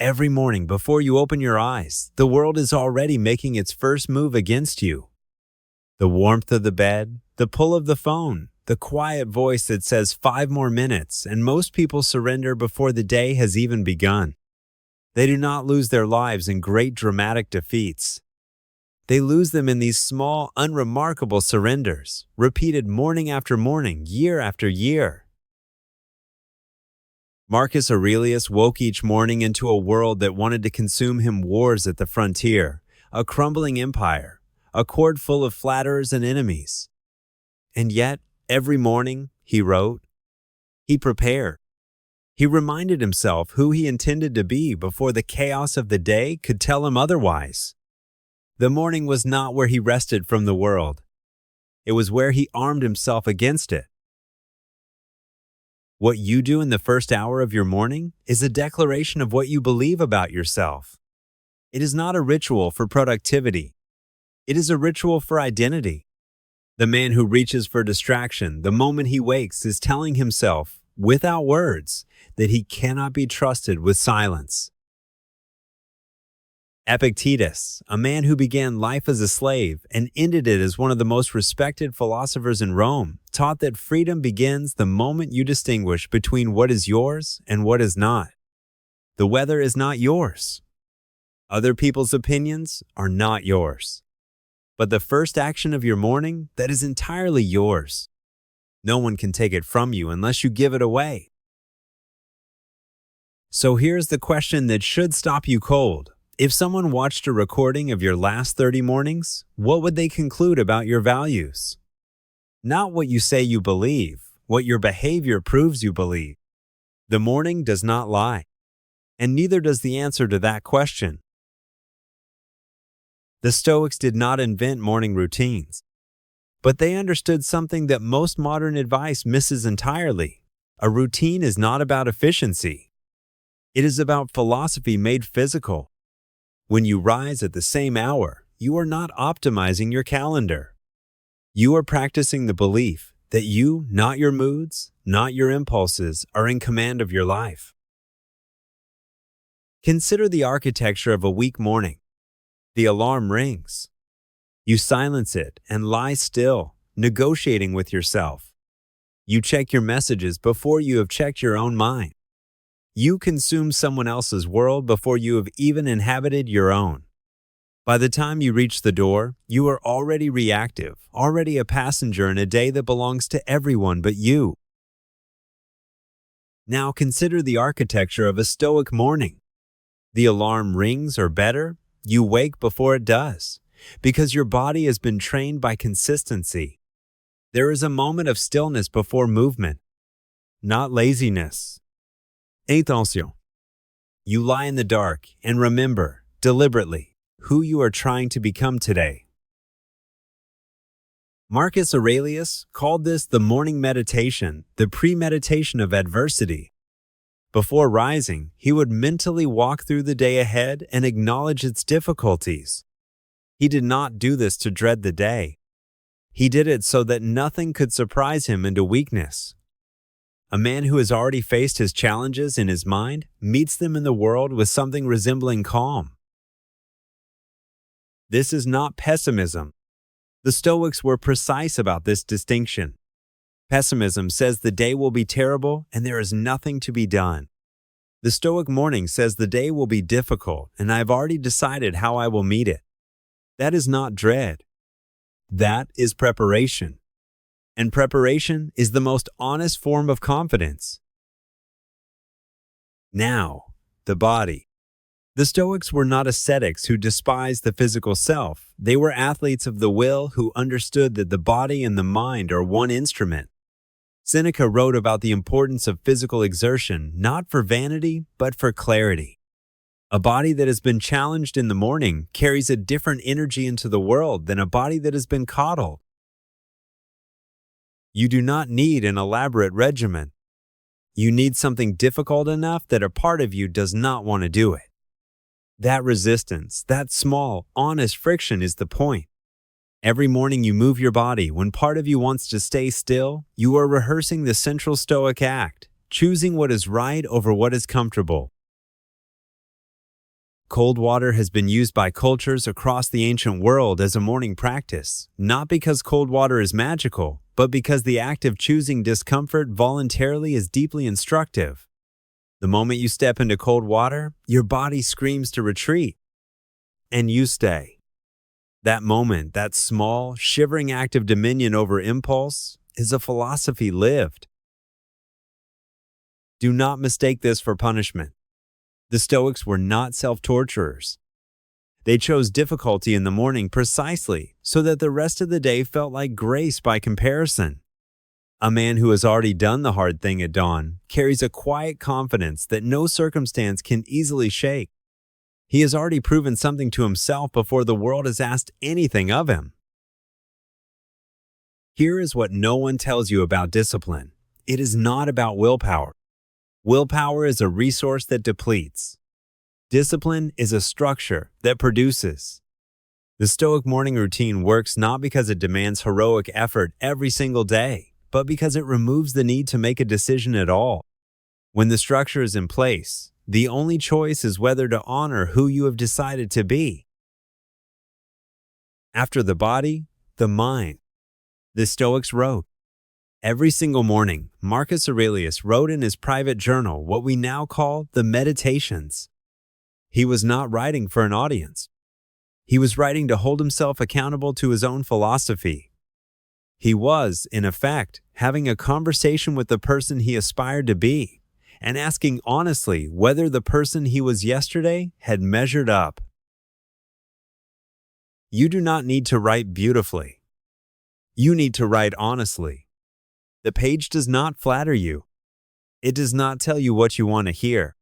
Every morning before you open your eyes, the world is already making its first move against you. The warmth of the bed, the pull of the phone, the quiet voice that says 5 more minutes, and most people surrender before the day has even begun. They do not lose their lives in great dramatic defeats. They lose them in these small, unremarkable surrenders, repeated morning after morning, year after year. Marcus Aurelius woke each morning into a world that wanted to consume him: wars at the frontier, a crumbling empire, a court full of flatterers and enemies. And yet, every morning, he wrote, he prepared. He reminded himself who he intended to be before the chaos of the day could tell him otherwise. The morning was not where he rested from the world. It was where he armed himself against it. What you do in the first hour of your morning is a declaration of what you believe about yourself. It is not a ritual for productivity. It is a ritual for identity. The man who reaches for distraction the moment he wakes is telling himself, without words, that he cannot be trusted with silence. Epictetus, a man who began life as a slave and ended it as one of the most respected philosophers in Rome, taught that freedom begins the moment you distinguish between what is yours and what is not. The weather is not yours. Other people's opinions are not yours. But the first action of your morning, that is entirely yours. No one can take it from you unless you give it away. So here's the question that should stop you cold. If someone watched a recording of your last 30 mornings, what would they conclude about your values? Not what you say you believe, what your behavior proves you believe. The morning does not lie, and neither does the answer to that question. The Stoics did not invent morning routines, but they understood something that most modern advice misses entirely. A routine is not about efficiency. It is about philosophy made physical. When you rise at the same hour, you are not optimizing your calendar. You are practicing the belief that you, not your moods, not your impulses, are in command of your life. Consider the architecture of a week morning. The alarm rings. You silence it and lie still, negotiating with yourself. You check your messages before you have checked your own mind. You consume someone else's world before you have even inhabited your own. By the time you reach the door, you are already reactive, already a passenger in a day that belongs to everyone but you. Now consider the architecture of a Stoic morning. The alarm rings, or better, you wake before it does, because your body has been trained by consistency. There is a moment of stillness before movement, not laziness. Attention. You lie in the dark and remember, deliberately, who you are trying to become today. Marcus Aurelius called this the morning meditation, the premeditation of adversity. Before rising, he would mentally walk through the day ahead and acknowledge its difficulties. He did not do this to dread the day. He did it so that nothing could surprise him into weakness. A man who has already faced his challenges in his mind meets them in the world with something resembling calm. This is not pessimism. The Stoics were precise about this distinction. Pessimism says the day will be terrible and there is nothing to be done. The Stoic morning says the day will be difficult and I have already decided how I will meet it. That is not dread. That is preparation. And preparation is the most honest form of confidence. Now, the body. The Stoics were not ascetics who despised the physical self. They were athletes of the will who understood that the body and the mind are one instrument. Seneca wrote about the importance of physical exertion, not for vanity, but for clarity. A body that has been challenged in the morning carries a different energy into the world than a body that has been coddled. You do not need an elaborate regimen. You need something difficult enough that a part of you does not want to do it. That resistance, that small, honest friction is the point. Every morning you move your body. When part of you wants to stay still, you are rehearsing the central Stoic act, choosing what is right over what is comfortable. Cold water has been used by cultures across the ancient world as a morning practice, not because cold water is magical, but because the act of choosing discomfort voluntarily is deeply instructive. The moment you step into cold water, your body screams to retreat, and you stay. That moment, that small, shivering act of dominion over impulse, is a philosophy lived. Do not mistake this for punishment. The Stoics were not self-torturers. They chose difficulty in the morning precisely so that the rest of the day felt like grace by comparison. A man who has already done the hard thing at dawn carries a quiet confidence that no circumstance can easily shake. He has already proven something to himself before the world has asked anything of him. Here is what no one tells you about discipline. It is not about willpower. Willpower is a resource that depletes. Discipline is a structure that produces. The Stoic morning routine works not because it demands heroic effort every single day, but because it removes the need to make a decision at all. When the structure is in place, the only choice is whether to honor who you have decided to be. After the body, the mind. The Stoics wrote, every single morning, Marcus Aurelius wrote in his private journal what we now call the Meditations. He was not writing for an audience. He was writing to hold himself accountable to his own philosophy. He was, in effect, having a conversation with the person he aspired to be, and asking honestly whether the person he was yesterday had measured up. You do not need to write beautifully. You need to write honestly. The page does not flatter you. It does not tell you what you want to hear.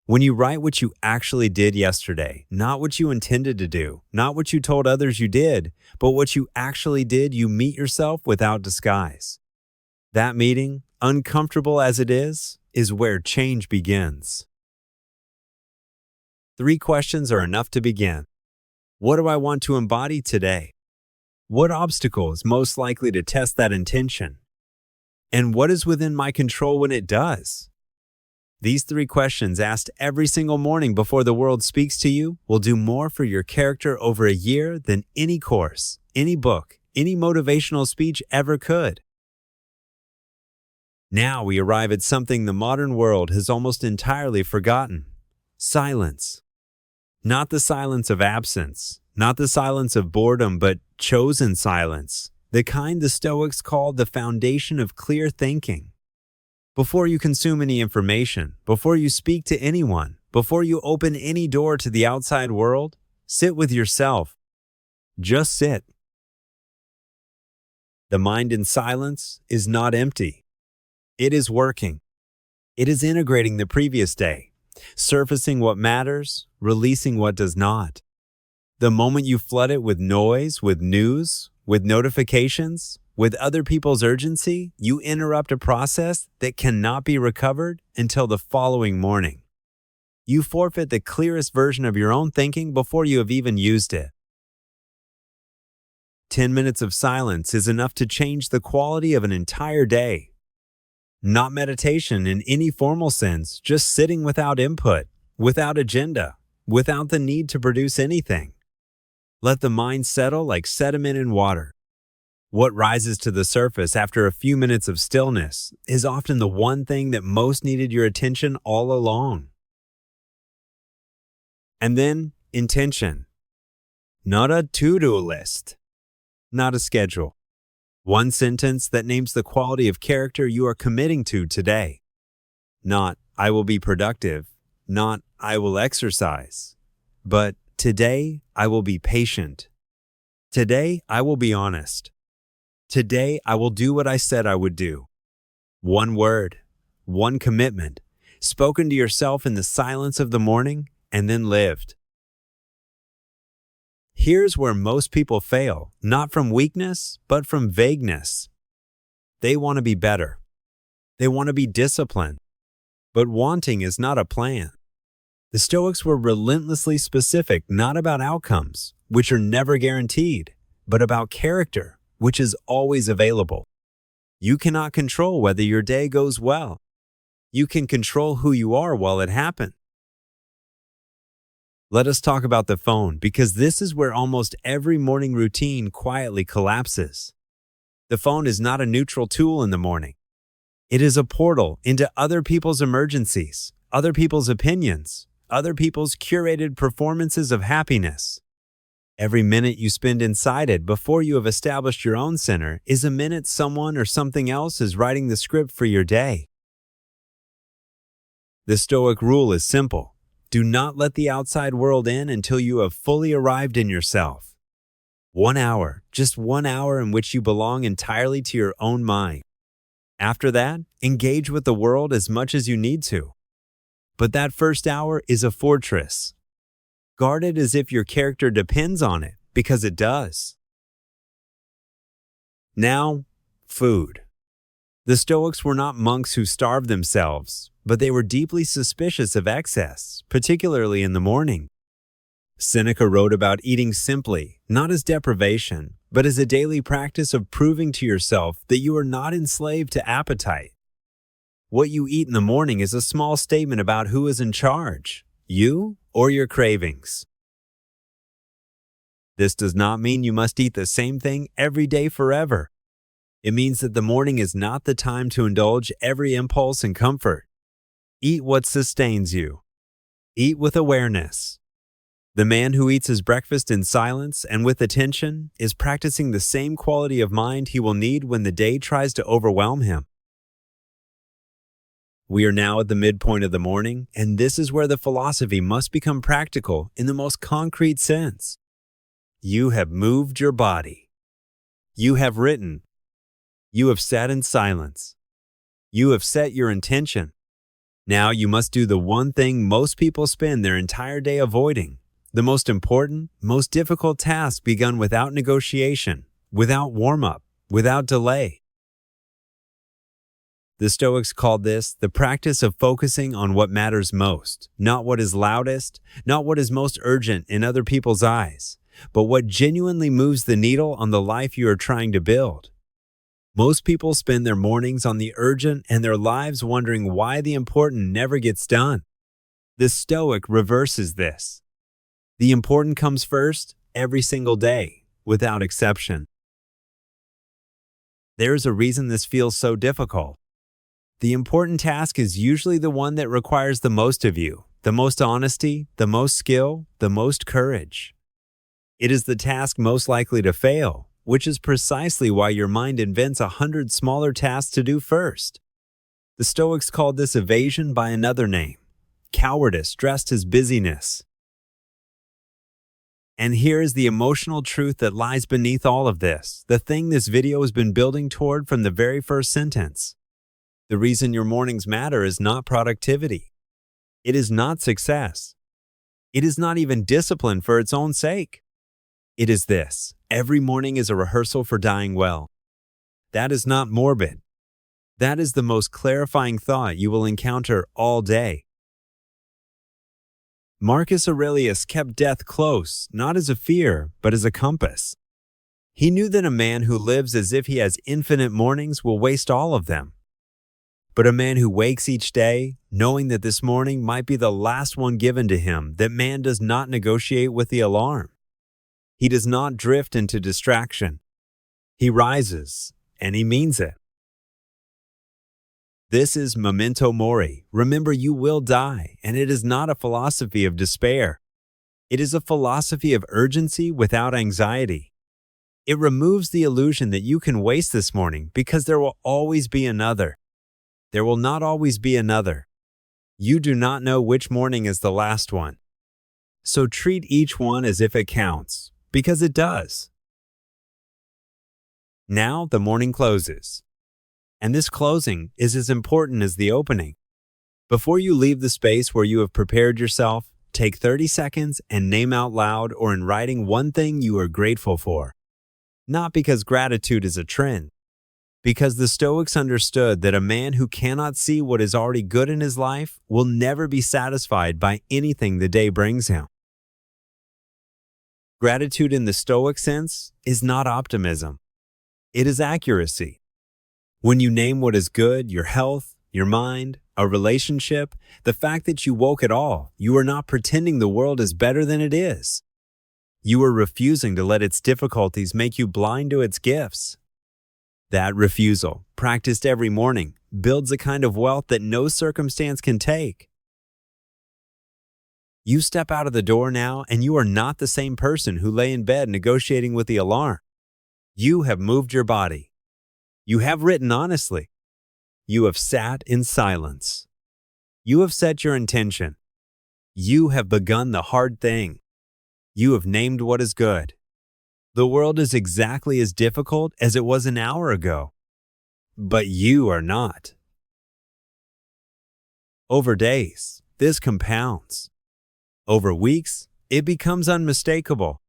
When you write what you actually did yesterday, not what you intended to do, not what you told others you did, but what you actually did, you meet yourself without disguise. That meeting, uncomfortable as it is where change begins. 3 questions are enough to begin. What do I want to embody today? What obstacle is most likely to test that intention? And what is within my control when it does? These 3 questions asked every single morning before the world speaks to you will do more for your character over a year than any course, any book, any motivational speech ever could. Now we arrive at something the modern world has almost entirely forgotten. Silence. Not the silence of absence, not the silence of boredom, but chosen silence, the kind the Stoics called the foundation of clear thinking. Before you consume any information, before you speak to anyone, before you open any door to the outside world, sit with yourself. Just sit. The mind in silence is not empty. It is working. It is integrating the previous day, surfacing what matters, releasing what does not. The moment you flood it with noise, with news, with notifications, with other people's urgency, you interrupt a process that cannot be recovered until the following morning. You forfeit the clearest version of your own thinking before you have even used it. 10 minutes of silence is enough to change the quality of an entire day. Not meditation in any formal sense, just sitting without input, without agenda, without the need to produce anything. Let the mind settle like sediment in water. What rises to the surface after a few minutes of stillness is often the one thing that most needed your attention all along. And then, intention. Not a to-do list. Not a schedule. One sentence that names the quality of character you are committing to today. Not, I will be productive. Not, I will exercise. But, today, I will be patient. Today, I will be honest. Today, I will do what I said I would do. One word, one commitment, spoken to yourself in the silence of the morning, and then lived. Here's where most people fail, not from weakness, but from vagueness. They want to be better. They want to be disciplined. But wanting is not a plan. The Stoics were relentlessly specific, not about outcomes, which are never guaranteed, but about character, which is always available. You cannot control whether your day goes well. You can control who you are while it happens. Let us talk about the phone, because this is where almost every morning routine quietly collapses. The phone is not a neutral tool in the morning. It is a portal into other people's emergencies, other people's opinions, other people's curated performances of happiness. Every minute you spend inside it before you have established your own center is a minute someone or something else is writing the script for your day. The Stoic rule is simple. Do not let the outside world in until you have fully arrived in yourself. 1 hour, just 1 hour in which you belong entirely to your own mind. After that, engage with the world as much as you need to. But that first hour is a fortress. Guard it as if your character depends on it, because it does. Now, food. The Stoics were not monks who starved themselves, but they were deeply suspicious of excess, particularly in the morning. Seneca wrote about eating simply, not as deprivation, but as a daily practice of proving to yourself that you are not enslaved to appetite. What you eat in the morning is a small statement about who is in charge, you or your cravings. This does not mean you must eat the same thing every day forever. It means that the morning is not the time to indulge every impulse and comfort. Eat what sustains you. Eat with awareness. The man who eats his breakfast in silence and with attention is practicing the same quality of mind he will need when the day tries to overwhelm him. We are now at the midpoint of the morning, and this is where the philosophy must become practical in the most concrete sense. You have moved your body. You have written. You have sat in silence. You have set your intention. Now you must do the one thing most people spend their entire day avoiding, the most important, most difficult task begun without negotiation, without warm-up, without delay. The Stoics called this the practice of focusing on what matters most, not what is loudest, not what is most urgent in other people's eyes, but what genuinely moves the needle on the life you are trying to build. Most people spend their mornings on the urgent and their lives wondering why the important never gets done. The Stoic reverses this. The important comes first every single day, without exception. There is a reason this feels so difficult. The important task is usually the one that requires the most of you, the most honesty, the most skill, the most courage. It is the task most likely to fail, which is precisely why your mind invents 100 smaller tasks to do first. The Stoics called this evasion by another name, cowardice dressed as busyness. And here is the emotional truth that lies beneath all of this, the thing this video has been building toward from the very first sentence. The reason your mornings matter is not productivity. It is not success. It is not even discipline for its own sake. It is this: every morning is a rehearsal for dying well. That is not morbid. That is the most clarifying thought you will encounter all day. Marcus Aurelius kept death close, not as a fear, but as a compass. He knew that a man who lives as if he has infinite mornings will waste all of them. But a man who wakes each day, knowing that this morning might be the last one given to him, that man does not negotiate with the alarm. He does not drift into distraction. He rises, and he means it. This is memento mori. Remember, you will die, and it is not a philosophy of despair. It is a philosophy of urgency without anxiety. It removes the illusion that you can waste this morning because there will always be another. There will not always be another. You do not know which morning is the last one. So treat each one as if it counts, because it does. Now the morning closes. And this closing is as important as the opening. Before you leave the space where you have prepared yourself, take 30 seconds and name out loud or in writing one thing you are grateful for. Not because gratitude is a trend, because the Stoics understood that a man who cannot see what is already good in his life will never be satisfied by anything the day brings him. Gratitude in the Stoic sense is not optimism. It is accuracy. When you name what is good, your health, your mind, a relationship, the fact that you woke at all. You are not pretending the world is better than it is. You are refusing to let its difficulties make you blind to its gifts. That refusal, practiced every morning, builds a kind of wealth that no circumstance can take. You step out of the door now, and you are not the same person who lay in bed negotiating with the alarm. You have moved your body. You have written honestly. You have sat in silence. You have set your intention. You have begun the hard thing. You have named what is good. The world is exactly as difficult as it was an hour ago. But you are not. Over days, this compounds. Over weeks, it becomes unmistakable.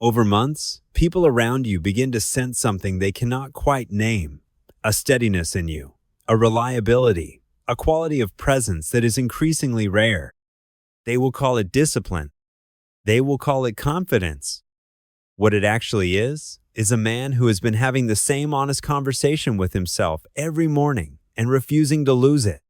Over months, people around you begin to sense something they cannot quite name, a steadiness in you, a reliability, a quality of presence that is increasingly rare. They will call it discipline. They will call it confidence. What it actually is a man who has been having the same honest conversation with himself every morning and refusing to lose it.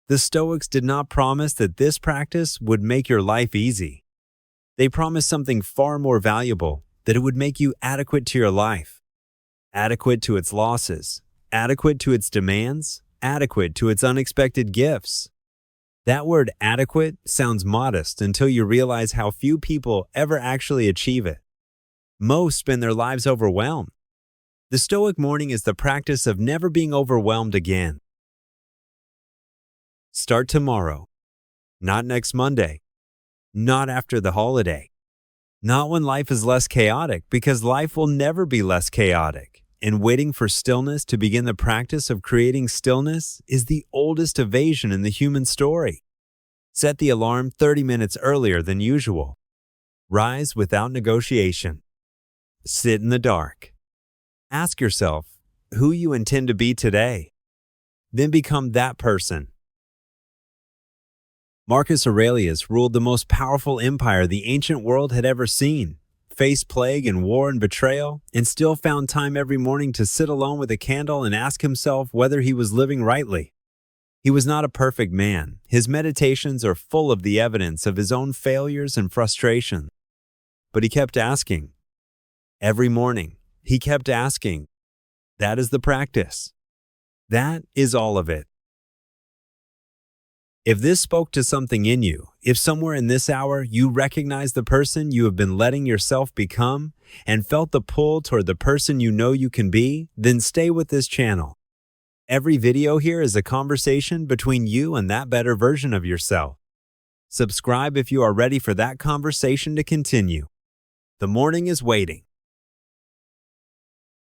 The Stoics did not promise that this practice would make your life easy. They promised something far more valuable, that it would make you adequate to your life, adequate to its losses, adequate to its demands, adequate to its unexpected gifts. That word adequate sounds modest until you realize how few people ever actually achieve it. Most spend their lives overwhelmed. The Stoic morning is the practice of never being overwhelmed again. Start tomorrow, not next Monday, not after the holiday, not when life is less chaotic, because life will never be less chaotic. And waiting for stillness to begin the practice of creating stillness is the oldest evasion in the human story. Set the alarm 30 minutes earlier than usual. Rise without negotiation. Sit in the dark. Ask yourself who you intend to be today. Then become that person. Marcus Aurelius ruled the most powerful empire the ancient world had ever seen, faced plague and war and betrayal, and still found time every morning to sit alone with a candle and ask himself whether he was living rightly. He was not a perfect man. His meditations are full of the evidence of his own failures and frustration. But he kept asking. Every morning, he kept asking. That is the practice. That is all of it. If this spoke to something in you, if somewhere in this hour you recognize the person you have been letting yourself become and felt the pull toward the person you know you can be, then stay with this channel. Every video here is a conversation between you and that better version of yourself. Subscribe if you are ready for that conversation to continue. The morning is waiting.